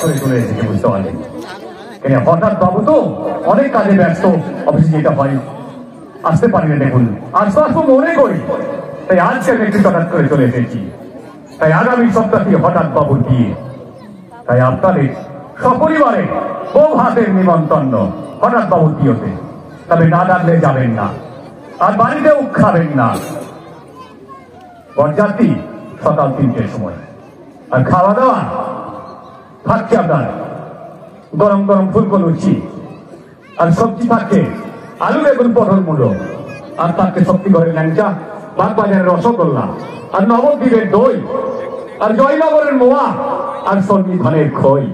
করে চলে এসেছে, বুঝতে পারলেন? হঠাৎ বাবু তো অনেক কাজে ব্যস্ত, অফিসে যেতে হয়, আসতে পারি না। দেখুন আসবো আসবো মনে করি, তাই আজকে একটু হঠাৎ করে চলে এসেছি। তাই আগামী সপ্তাহ থেকে হঠাৎ বাবুর বিয়ে, তাই আপনাদের সপরিবারে বউ হাতের নিমন্ত্রণ হঠাৎ বাবুর বিয়েতে। তবে না ডাকলে যাবেন না, আর বাড়িতেও খাবেন না। বরযাত্রী সকাল 3টের সময়, আর খাওয়া দাওয়া থাকছে আপনার গরম গরম ফুলকো লুচি, আর সবজি থাকছে আলু বেগুন পটল মূলো, আর থাকছে শক্তিগড়ের ল্যাংচা, বাগবাজারের রসগোল্লা, আর নবদ্বীপের দই, আর জয়নগরের মোয়া, আর সন্নিধানের খই।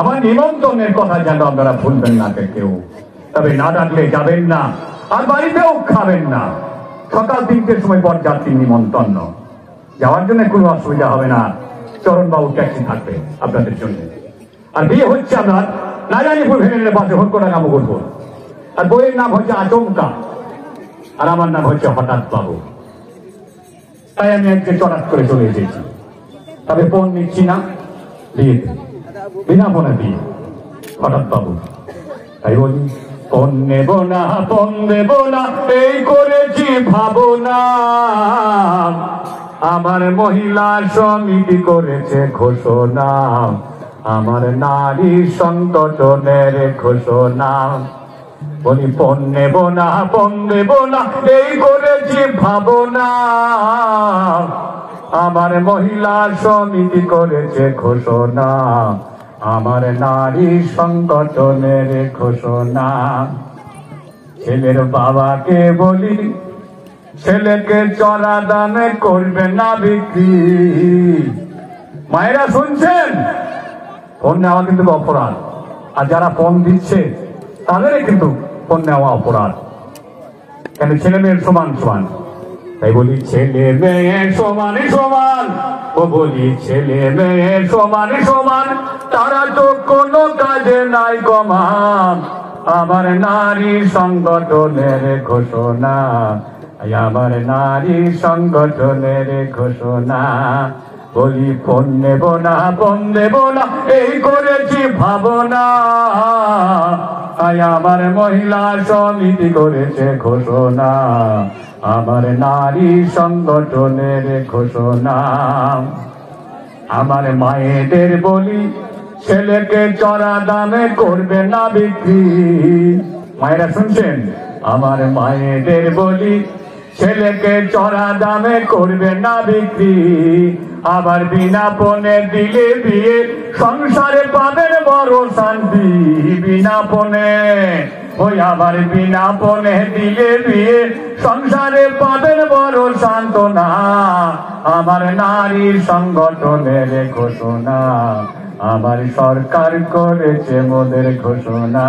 আমার নিমন্ত্রণের কথা যেন আপনারা ভুলবেন না কেউ। তবে না ডাকলে যাবেন না, আর বাড়িতেও খাবেন না। সকাল 3টের সময় বরযাত্রীর নিমন্ত্রণ, যাওয়ার জন্য কোনো অসুবিধা হবে না। চরণবাবু ট্যাক্সি থাকবে আপনাদের জন্য। আর বিয়ে হচ্ছে আপনার নারায়ণপুর ভেঙে পাশে হটকোটা মুকুটপুর, আর বইয়ের নাম হচ্ছে আচমকা, আর আমার নাম হচ্ছে হঠাৎ বাবু। তাই আমি আজকে চড়াত করে চলে এসেছি। তবে ফোন নিচ্ছি না, বিয়েতে বিনা ফোনে বিয়ে হঠাৎ বাবু। তাই বলি ফোন নেব না, ফোন দেব না, এই করেছি ভাবনা। আমার মহিলা সমিতি করেছে ঘোষণা, আমার নারী সংগঠনের ঘোষণা। বলি ফোন নেব না, ফোন দেব না, এই করেছি ভাবনা। আমার মহিলা সমিতি করেছে ঘোষণা, আমার নারী সংগঠনের ঘোষণা। ছেলের বাবাকে বলি ছেলেকে চড়া দামে করবে না বিক্রি। মায়েরা শুনছেন, ফোন নেওয়া কিন্তু অপরাধ, আর যারা ফোন দিচ্ছে তাদেরই কিন্তু ফোন নেওয়া অপরাধ। কেন ছেলে মেয়ের সমান সমান। তাই বলি ছেলে মেয়ে সমান সমান, ও বলি ছেলে মেয়ে সমান সমান, তারা তো কোনো কাজে নাই কমান। আমার নারী সংগঠনের ঘোষণা, আমার নারী সংগঠনের ঘোষণা। বলি ফোন নেব না, ফোন দেব না, এই করেছি ভাবনা। আমার মহিলা সমিতি করেছে ঘোষণা, আমার নারী সংগঠনের ঘোষণা। আমার মায়েদের বলি ছেলেকে চড়া দামে করবে না বিক্রি। মায়েরা শুনছেন, আমার মায়েদের বলি ছেলেকে চড়া দামে করবে না বিক্রি। আবার বিনা পণে দিলে বিয়ে সংসারে পাবেন বড় শান্তি। বিনা পণে ওই আবার বিনা পণে দিলে বিয়ে সংসারে পাবেন বড় সান্ত্বনা। আমার নারী সংগঠনের ঘোষণা, আমার সরকার করেছে মোদের ঘোষণা।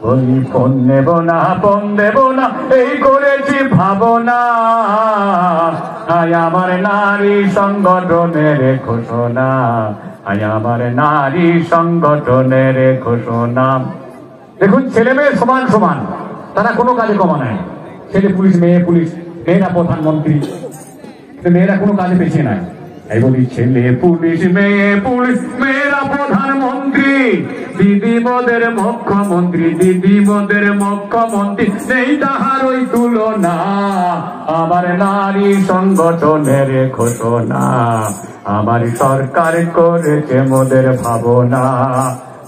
বলি ফোন নেব না, ফোন দেব না, এই করেছি ভাবনা। আমার নারী সংগঠনের ঘোষণা, আমার নারী সংগঠনের ঘোষণা। দেখুন ছেলে মেয়ে সমান সমান, তারা কোনো কাজে কমা নাই। ছেলে পুলিশ, মেয়ে পুলিশ, মেয়েরা প্রধানমন্ত্রী, মেয়েরা কোনো কাজে পেছিয়ে নাই। এই বলি ছেলে পুলিশ, মেয়ে পুলিশ, মেয়েরা প্রধানমন্ত্রী, দিদি মোদের মুখ্যমন্ত্রী, দিদি মোদের মুখ্যমন্ত্রী, নেই তাহার ওই তুলনা। আমার নারী সংগঠনের ঘোষণা, আমার সরকার করেছে মোদের ভাবনা।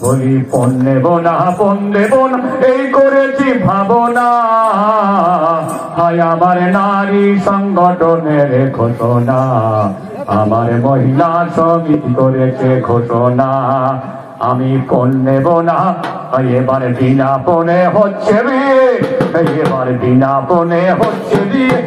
বলি ফোন নেব না, ফোন দেব না, এই করেছি ভাবনা। আমার নারী সংগঠনের ঘোষণা, আমার মহিলা সমিতি করেছে ঘোষণা। আমি ফোন নেব না, এবার বিনা ফোনে হচ্ছে বিয়ে, এবার বিনা ফোনে হচ্ছে বিয়ে।